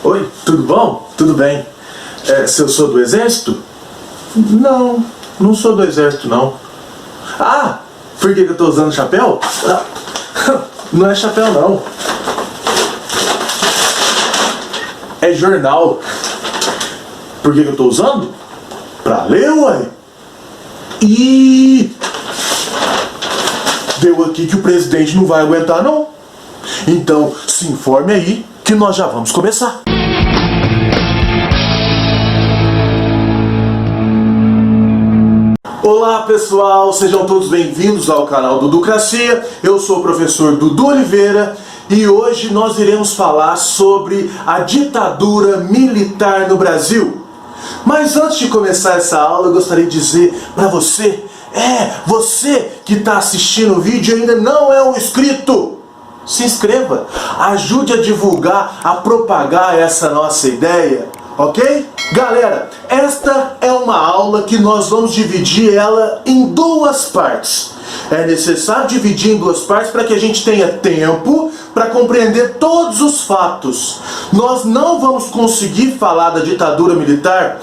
Oi, tudo bom? Tudo bem. Se eu sou do exército? Não, não sou do exército não. Ah, por que eu tô usando chapéu? Não é chapéu não. É jornal. Por que eu tô usando? Pra ler, ué. E deu aqui que o presidente não vai aguentar não. Então se informe aí que nós já vamos começar. Olá pessoal, sejam todos bem-vindos ao canal Duducracia. Eu sou o professor Dudu Oliveira e hoje nós iremos falar sobre a ditadura militar no Brasil. Mas antes de começar essa aula, eu gostaria de dizer para você, você que está assistindo o vídeo e ainda não é um inscrito, se inscreva, ajude a divulgar, a propagar essa nossa ideia, ok? Galera, esta é uma aula que nós vamos dividir ela em duas partes. É necessário dividir em duas partes para que a gente tenha tempo para compreender todos os fatos. Nós não vamos conseguir falar da ditadura militar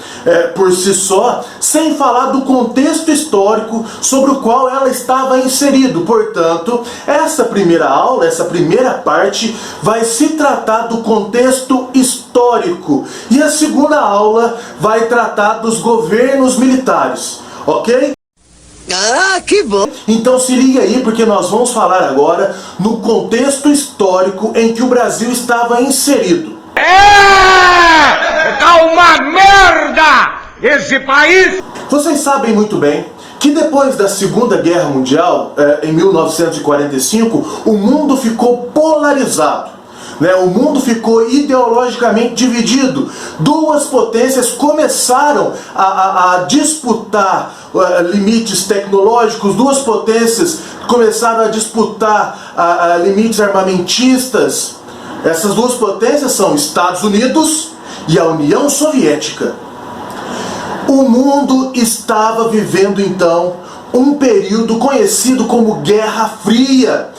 por si só, sem falar do contexto histórico sobre o qual ela estava inserido. Portanto, essa primeira aula, essa primeira parte, vai se tratar do contexto histórico. E a segunda aula vai tratar dos governos militares, ok? Ah, que bom! Então se liga aí, porque nós vamos falar agora no contexto histórico em que o Brasil estava inserido. Tá uma merda esse país! Vocês sabem muito bem que depois da Segunda Guerra Mundial, em 1945, o mundo ficou polarizado. O mundo ficou ideologicamente dividido. Duas potências começaram a disputar limites tecnológicos, duas potências começaram a disputar limites armamentistas. Essas duas potências são Estados Unidos e a União Soviética. O mundo estava vivendo então um período conhecido como Guerra Fria,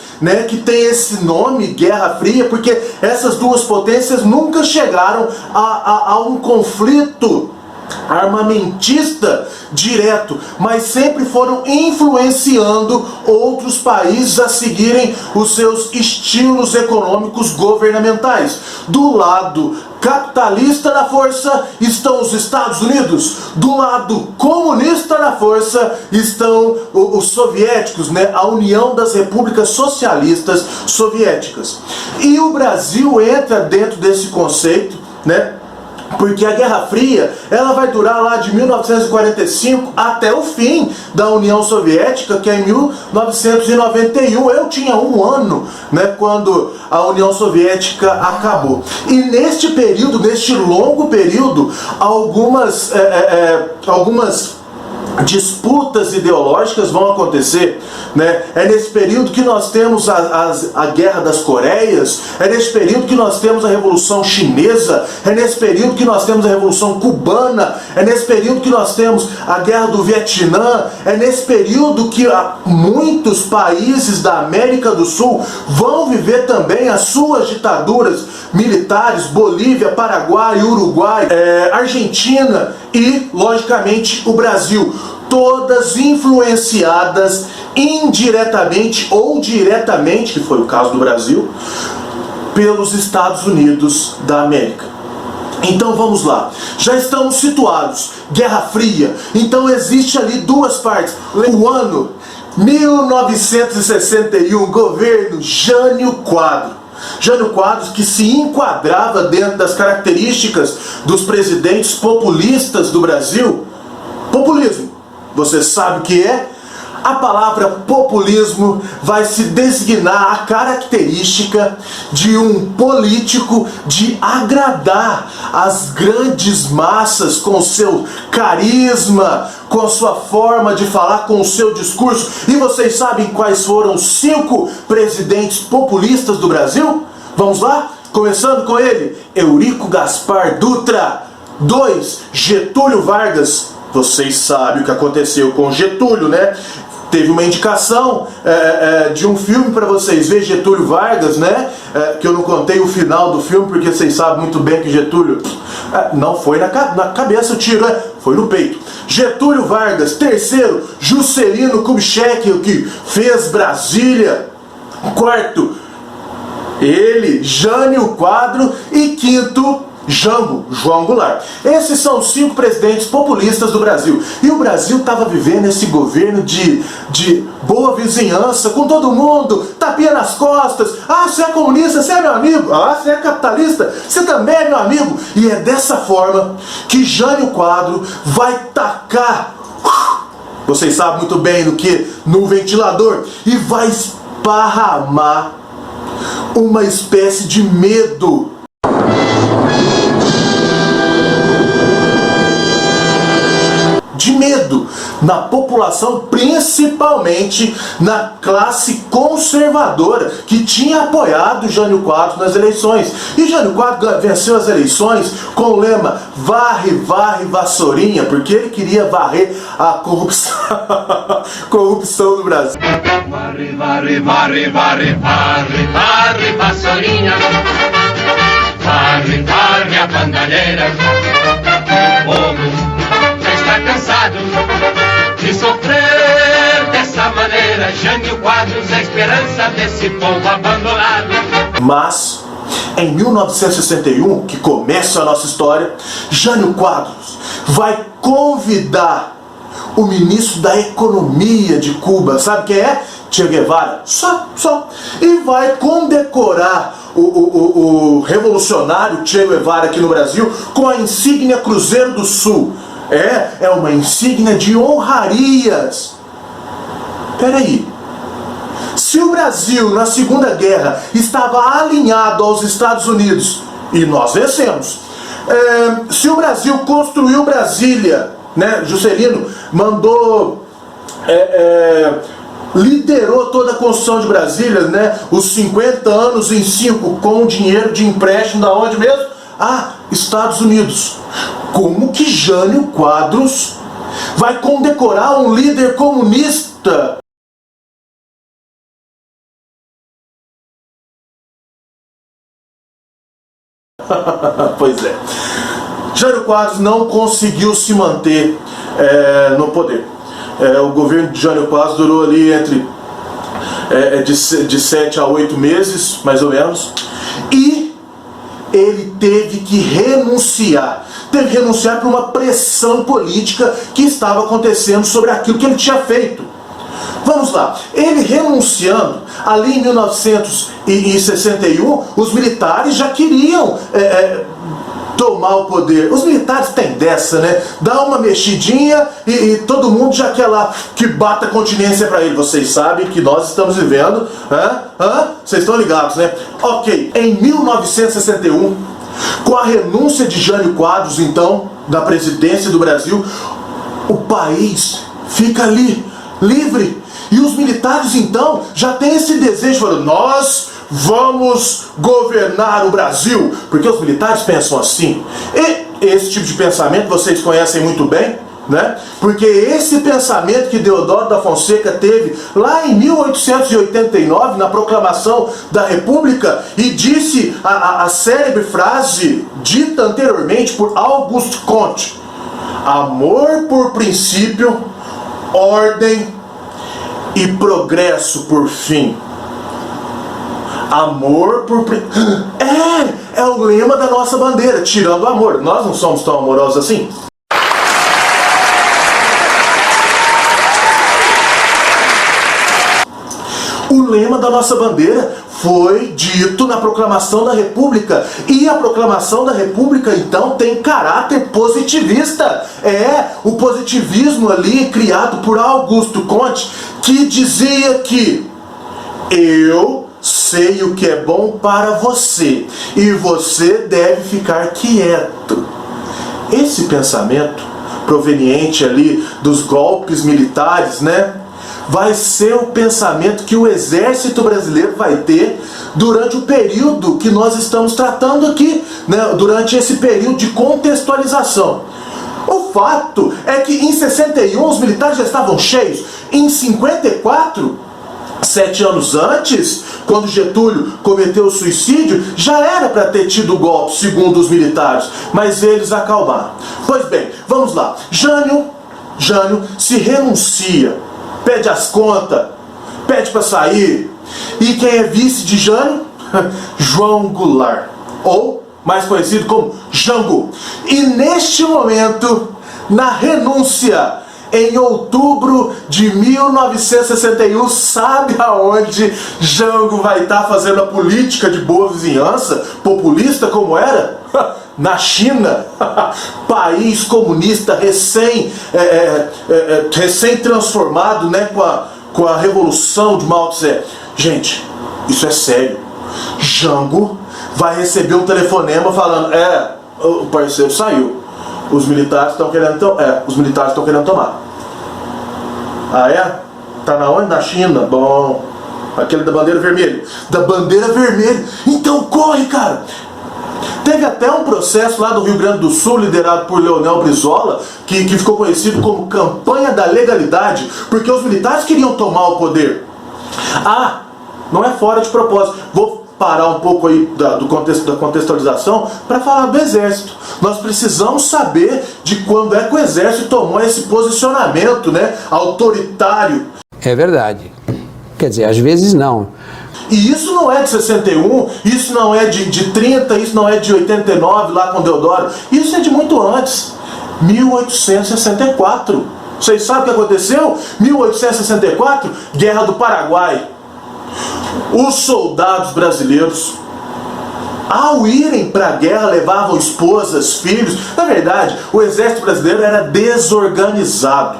que tem esse nome, Guerra Fria, porque essas duas potências nunca chegaram a um conflito armamentista direto, mas sempre foram influenciando outros países a seguirem os seus estilos econômicos governamentais. Do lado capitalista da força estão os Estados Unidos, do lado comunista da força estão os soviéticos, a União das Repúblicas Socialistas Soviéticas. E o Brasil entra dentro desse conceito, porque a Guerra Fria ela vai durar lá de 1945 até o fim da União Soviética, que é em 1991. Eu tinha um ano quando a União Soviética acabou. E neste período, neste longo período, algumas disputas ideológicas vão acontecer, É nesse período que nós temos a Guerra das Coreias, é nesse período que nós temos a Revolução Chinesa, é nesse período que nós temos a Revolução Cubana, é nesse período que nós temos a Guerra do Vietnã, é nesse período que muitos países da América do Sul vão viver também as suas ditaduras militares, Bolívia, Paraguai, Uruguai, Argentina e, logicamente, o Brasil. Todas influenciadas indiretamente ou diretamente, que foi o caso do Brasil, pelos Estados Unidos da América. Então vamos lá, já estamos situados, Guerra Fria, então existe ali duas partes. O ano 1961, governo Jânio Quadros. Jânio Quadros, que se enquadrava dentro das características dos presidentes populistas do Brasil. Populismo, você sabe o que é? A palavra populismo vai se designar a característica de um político de agradar as grandes massas com seu carisma, com sua forma de falar, com o seu discurso. E vocês sabem quais foram os 5 presidentes populistas do Brasil? Vamos lá? Começando com ele, Eurico Gaspar Dutra. 2, Getúlio Vargas. Vocês sabem o que aconteceu com Getúlio, teve uma indicação de um filme para vocês ver, Getúlio Vargas, né? Que eu não contei o final do filme, porque vocês sabem muito bem que Getúlio não foi na cabeça o tiro, foi no peito. Getúlio Vargas, terceiro, Juscelino Kubitschek, que fez Brasília. Quarto, ele, Jânio Quadros. E quinto, Jango, João Goulart. Esses são os 5 presidentes populistas do Brasil. E o Brasil estava vivendo esse governo de boa vizinhança com todo mundo, tapinha nas costas. Ah, você é comunista, você é meu amigo. Ah, você é capitalista, você também é meu amigo. E é dessa forma que Jânio Quadros vai tacar, vocês sabem muito bem no que, no ventilador, e vai esparramar uma espécie de medo. De medo na população, principalmente na classe conservadora que tinha apoiado Jânio Quadros nas eleições. E Jânio Quadros venceu as eleições com o lema varre, varre, vassourinha, porque ele queria varrer a corrupção do Brasil. Varre, varre, varre, varre, varre, varre, vassourinha. Varre, varre a bandalheira. O povo está cansado de sofrer dessa maneira. Jânio Quadros é a esperança desse povo abandonado. Mas, em 1961, que começa a nossa história, Jânio Quadros vai convidar o ministro da Economia de Cuba, sabe quem é? Che Guevara, só. E vai condecorar o revolucionário Che Guevara aqui no Brasil com a insígnia Cruzeiro do Sul. É uma insígnia de honrarias. Peraí. Se o Brasil, na Segunda Guerra, estava alinhado aos Estados Unidos, e nós vencemos, se o Brasil construiu Brasília, né, Juscelino mandou, liderou toda a construção de Brasília, né, os 50 anos em 5, com dinheiro de empréstimo da onde mesmo? Estados Unidos. Como que Jânio Quadros vai condecorar um líder comunista? Pois é. Jânio Quadros não conseguiu se manter no poder. O governo de Jânio Quadros durou ali entre de 7 a 8 meses, mais ou menos. E ele teve que renunciar. Teve que renunciar por uma pressão política que estava acontecendo sobre aquilo que ele tinha feito. Vamos lá. Ele renunciando, ali em 1961, os militares já queriam tomar o poder. Os militares têm dessa, né? Dá uma mexidinha e todo mundo já quer lá que bata continência pra ele. Vocês sabem que nós estamos vivendo, vocês estão ligados, né? Ok, em 1961, com a renúncia de Jânio Quadros, então, da presidência do Brasil, o país fica ali, livre. E os militares, então, já têm esse desejo, falando, nós vamos governar o Brasil, porque os militares pensam assim. E esse tipo de pensamento vocês conhecem muito bem, né? Porque esse pensamento que Deodoro da Fonseca teve lá em 1889, na proclamação da República, e disse a célebre frase dita anteriormente por Auguste Comte: amor por princípio, ordem e progresso por fim. Amor por... É o lema da nossa bandeira, tirando o amor. Nós não somos tão amorosos assim. O lema da nossa bandeira foi dito na proclamação da República. E a proclamação da República, então, tem caráter positivista. O positivismo ali criado por Auguste Comte, que dizia que eu sei o que é bom para você e você deve ficar quieto. Esse pensamento proveniente ali dos golpes militares, né, vai ser o pensamento que o exército brasileiro vai ter durante o período que nós estamos tratando aqui, né, durante esse período de contextualização. O fato é que em 61 os militares já estavam cheios Em 54, 7 anos antes, quando Getúlio cometeu o suicídio, já era para ter tido o golpe, segundo os militares, mas eles acalmaram. Pois bem, vamos lá. Jânio se renuncia, pede as contas, pede para sair. E quem é vice de Jânio? João Goulart, ou mais conhecido como Jango. E neste momento, na renúncia, em outubro de 1961, sabe aonde Jango vai estar fazendo a política de boa vizinhança, populista como era? Na China, país comunista recém-transformado, né, com a revolução de Mao Tse. Gente, isso é sério. Jango vai receber um telefonema falando: o parceiro saiu. Os militares estão querendo tomar. Ah, é? Tá na onde? Na China? Bom, aquele da bandeira vermelha. Da bandeira vermelha. Então corre, cara. Teve até um processo lá do Rio Grande do Sul, liderado por Leonel Brizola, que ficou conhecido como Campanha da Legalidade, porque os militares queriam tomar o poder. Ah, não é fora de propósito. Vou parar um pouco aí da contextualização para falar do Exército. Nós precisamos saber de quando é que o Exército tomou esse posicionamento, né, autoritário. É verdade. Quer dizer, às vezes não. E isso não é de 61, isso não é de 30, isso não é de 89, lá com Deodoro. Isso é de muito antes. 1864. Vocês sabem o que aconteceu? 1864, Guerra do Paraguai. Os soldados brasileiros, ao irem para a guerra, levavam esposas, filhos. Na verdade, o exército brasileiro era desorganizado.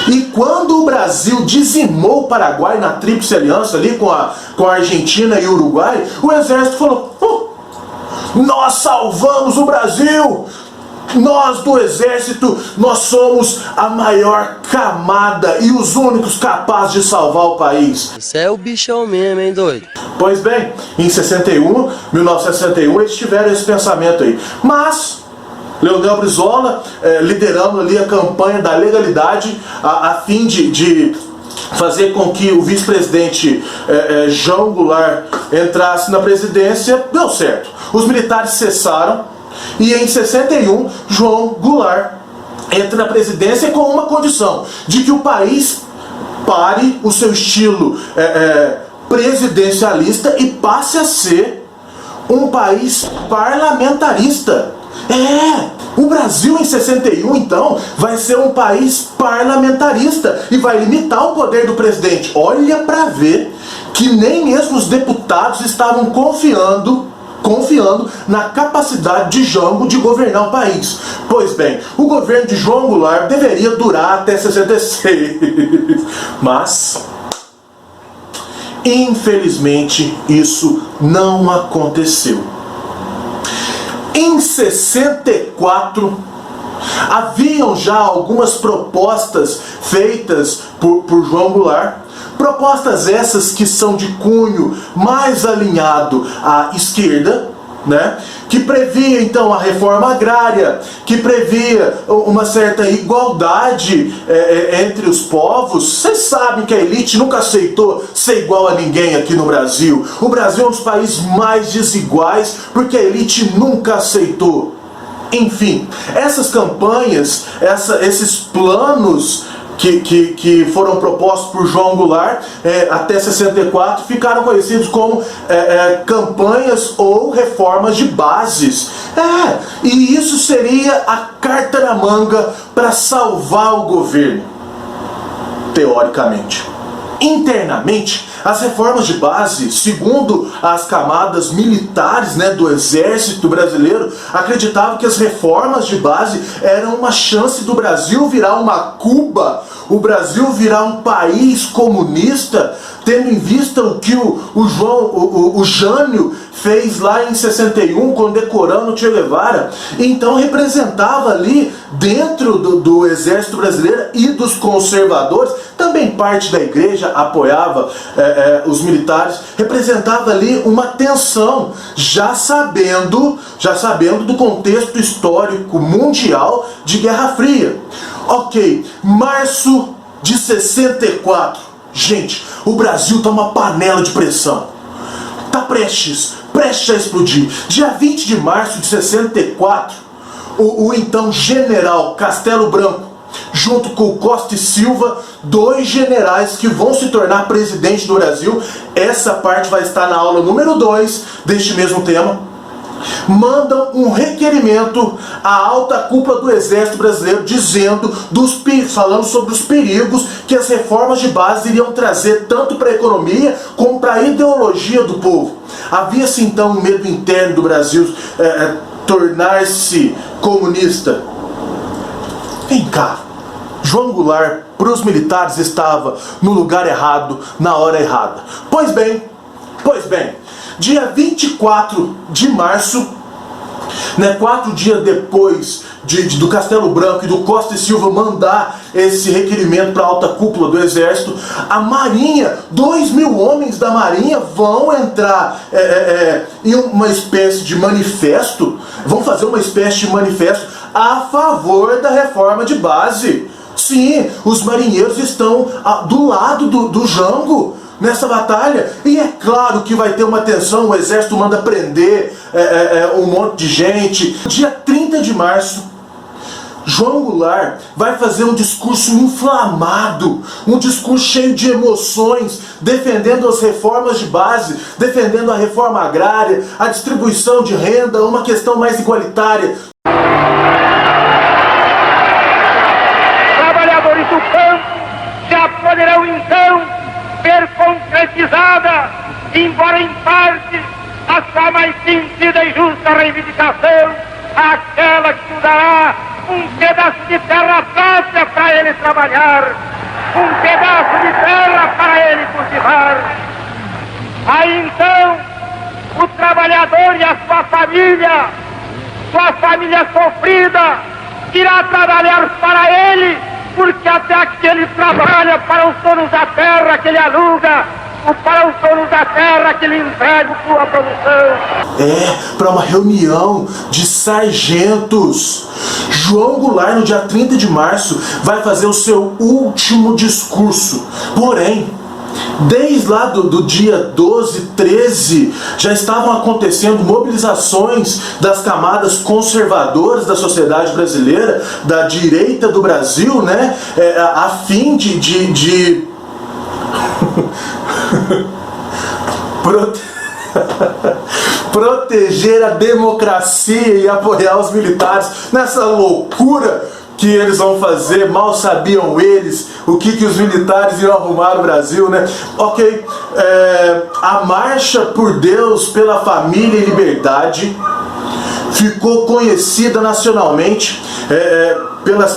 E quando o Brasil dizimou o Paraguai na Tríplice Aliança, ali com a Argentina e o Uruguai, o exército falou: nós salvamos o Brasil! Nós do Exército, nós somos a maior camada e os únicos capazes de salvar o país. Você é o bichão mesmo, hein, doido? Pois bem, em 1961, eles tiveram esse pensamento aí. Mas Leonel Brizola, liderando ali a campanha da legalidade, a fim de fazer com que o vice-presidente João Goulart entrasse na presidência, deu certo. Os militares cessaram. E em 61, João Goulart entra na presidência com uma condição: de que o país pare o seu estilo presidencialista e passe a ser um país parlamentarista. O Brasil em 61, então, vai ser um país parlamentarista e vai limitar o poder do presidente. Olha para ver que nem mesmo os deputados estavam confiando na capacidade de Jango de governar o país. Pois bem, o governo de João Goulart deveria durar até 66. Mas, infelizmente, isso não aconteceu. Em 64, haviam já algumas propostas feitas por João Goulart. Propostas essas que são de cunho mais alinhado à esquerda, né? Que previa então a reforma agrária, que previa uma certa igualdade entre os povos. Vocês sabem que a elite nunca aceitou ser igual a ninguém aqui no Brasil. O Brasil é um dos países mais desiguais porque a elite nunca aceitou. Enfim, essas campanhas, esses planos que foram propostos por João Goulart até 64 ficaram conhecidos como campanhas ou reformas de bases. E isso seria a carta na manga para salvar o governo, teoricamente. Internamente, as reformas de base, segundo as camadas militares, né, do exército brasileiro, acreditavam que as reformas de base eram uma chance do Brasil virar uma Cuba, o Brasil virar um país comunista, tendo em vista o que o Jânio fez lá em 61, condecorando o Che Guevara. Então representava ali, dentro do exército brasileiro e dos conservadores, também parte da igreja apoiava os militares, representava ali uma tensão, já sabendo do contexto histórico mundial de Guerra Fria. Ok, março de 64. Gente, o Brasil tá uma panela de pressão. Tá prestes a explodir. Dia 20 de março de 64, o então general Castelo Branco, junto com o Costa e Silva, 2 generais que vão se tornar presidente do Brasil. Essa parte vai estar na aula número 2 deste mesmo tema. Mandam um requerimento à alta cúpula do Exército Brasileiro falando sobre os perigos que as reformas de base iriam trazer tanto para a economia como para a ideologia do povo. Havia-se então um medo interno do Brasil tornar-se comunista. Vem cá, João Goulart, para os militares, estava no lugar errado, na hora errada. Pois bem, dia 24 de março, 4 dias depois do Castelo Branco e do Costa e Silva mandar esse requerimento para a alta cúpula do Exército, a Marinha, 2.000 homens da Marinha vão entrar em uma espécie de manifesto, vão fazer uma espécie de manifesto a favor da reforma de base. Sim, os marinheiros estão do lado do Jango nessa batalha, e é claro que vai ter uma tensão. O exército manda prender um monte de gente. Dia 30 de março, João Goulart vai fazer um discurso inflamado, um discurso cheio de emoções, defendendo as reformas de base, defendendo a reforma agrária, a distribuição de renda, uma questão mais igualitária. Trabalhadores do campo já poderão então ver concretizada, embora em parte, a sua mais sentida e justa reivindicação, aquela que dará um pedaço de terra própria para ele trabalhar, um pedaço de terra para ele cultivar. Aí então, o trabalhador e a sua família sofrida, irá trabalhar para ele, porque até aqui ele trabalha para os donos da terra que ele aluga, ou para os donos da terra que ele entrega sua produção. Para uma reunião de sargentos. João Goulart, no dia 30 de março, vai fazer o seu último discurso. Porém, desde lá do dia 12, 13, já estavam acontecendo mobilizações das camadas conservadoras da sociedade brasileira, da direita do Brasil, né, a fim de proteger a democracia e apoiar os militares nessa loucura que eles vão fazer. Mal sabiam eles o que os militares iam arrumar no Brasil, né? Ok, a marcha por Deus, pela família e liberdade ficou conhecida nacionalmente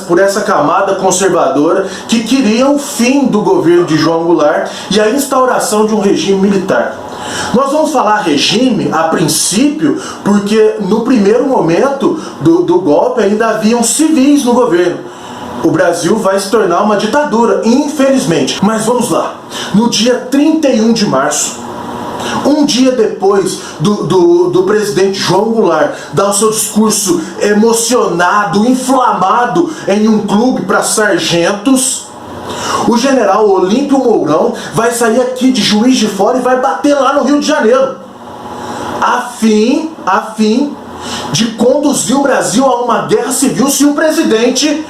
por essa camada conservadora que queria o fim do governo de João Goulart e a instauração de um regime militar. Nós vamos falar regime a princípio porque no primeiro momento do golpe ainda haviam civis no governo. O Brasil vai se tornar uma ditadura, infelizmente. Mas vamos lá. No dia 31 de março, um dia depois do presidente João Goulart dar o seu discurso emocionado, inflamado em um clube para sargentos, o general Olímpio Mourão vai sair aqui de Juiz de Fora e vai bater lá no Rio de Janeiro, a fim de conduzir o Brasil a uma guerra civil se o presidente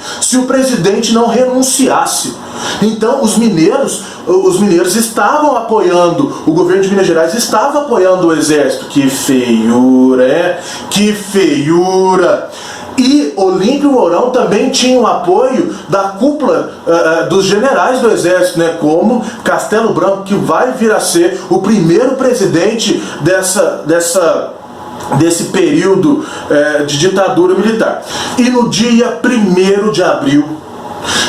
não renunciasse. Então os mineiros estavam apoiando, o governo de Minas Gerais estava apoiando o exército. Que feiura, que feiura! E Olímpio Mourão também tinha o apoio da cúpula dos generais do exército, né, como Castelo Branco, que vai vir a ser o primeiro presidente desse período de ditadura militar. E no dia 1º de abril,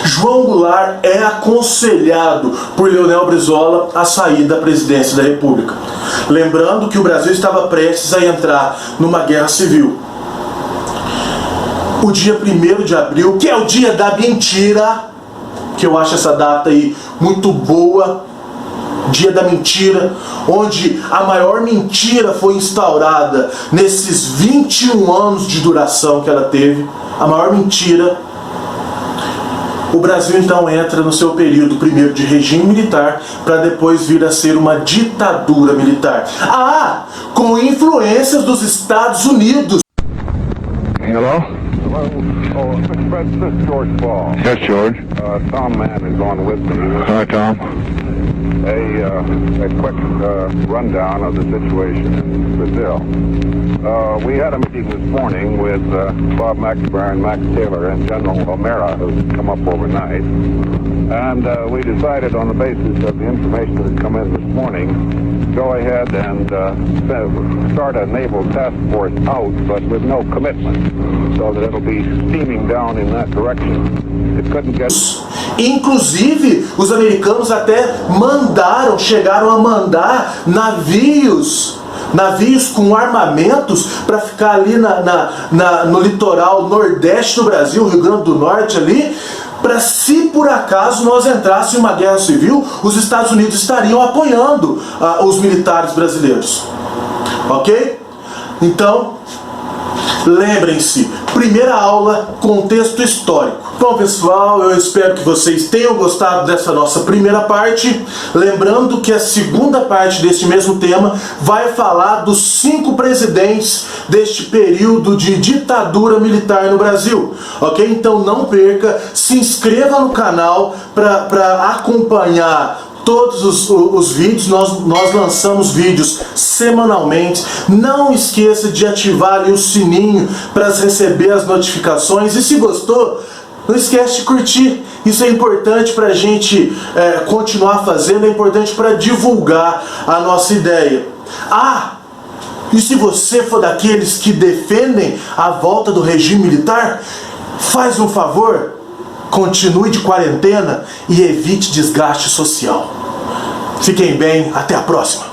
João Goulart é aconselhado por Leonel Brizola a sair da presidência da República. Lembrando que o Brasil estava prestes a entrar numa guerra civil. O dia 1º de abril, que é o dia da mentira, que eu acho essa data aí muito boa, dia da mentira, onde a maior mentira foi instaurada nesses 21 anos de duração que ela teve, a maior mentira. O Brasil então entra no seu período primeiro de regime militar para depois vir a ser uma ditadura militar. Com influências dos Estados Unidos. Hello? Hello. Oh, Mr. President, this is George Ball. Yes, George. Tom Mann is on with me. Hi, Tom. A quick rundown of the situation in Brazil. We had a meeting this morning with Bob McNamara, Max Taylor, and General O'Mara, who's come up overnight. And we decided on the basis of the information that had come in this morning, go ahead and start a naval task force out, but with no commitment, so that it'll be steaming down in that direction. It couldn't get... Inclusive, os americanos até chegaram a mandar navios com armamentos para ficar ali no litoral nordeste do Brasil, Rio Grande do Norte ali, para se por acaso nós entrássemos em uma guerra civil, os Estados Unidos estariam apoiando os militares brasileiros. Ok? Então, lembrem-se, primeira aula, contexto histórico. Bom, pessoal, eu espero que vocês tenham gostado dessa nossa primeira parte. Lembrando que a segunda parte deste mesmo tema vai falar dos 5 presidentes deste período de ditadura militar no Brasil. Ok? Então não perca, se inscreva no canal para acompanhar todos os vídeos. Nós lançamos vídeos semanalmente. Não esqueça de ativar ali o sininho para receber as notificações. E se gostou, não esquece de curtir. Isso é importante para a gente continuar fazendo, é importante para divulgar a nossa ideia. E se você for daqueles que defendem a volta do regime militar, faz um favor, continue de quarentena e evite desgaste social. Fiquem bem, até a próxima.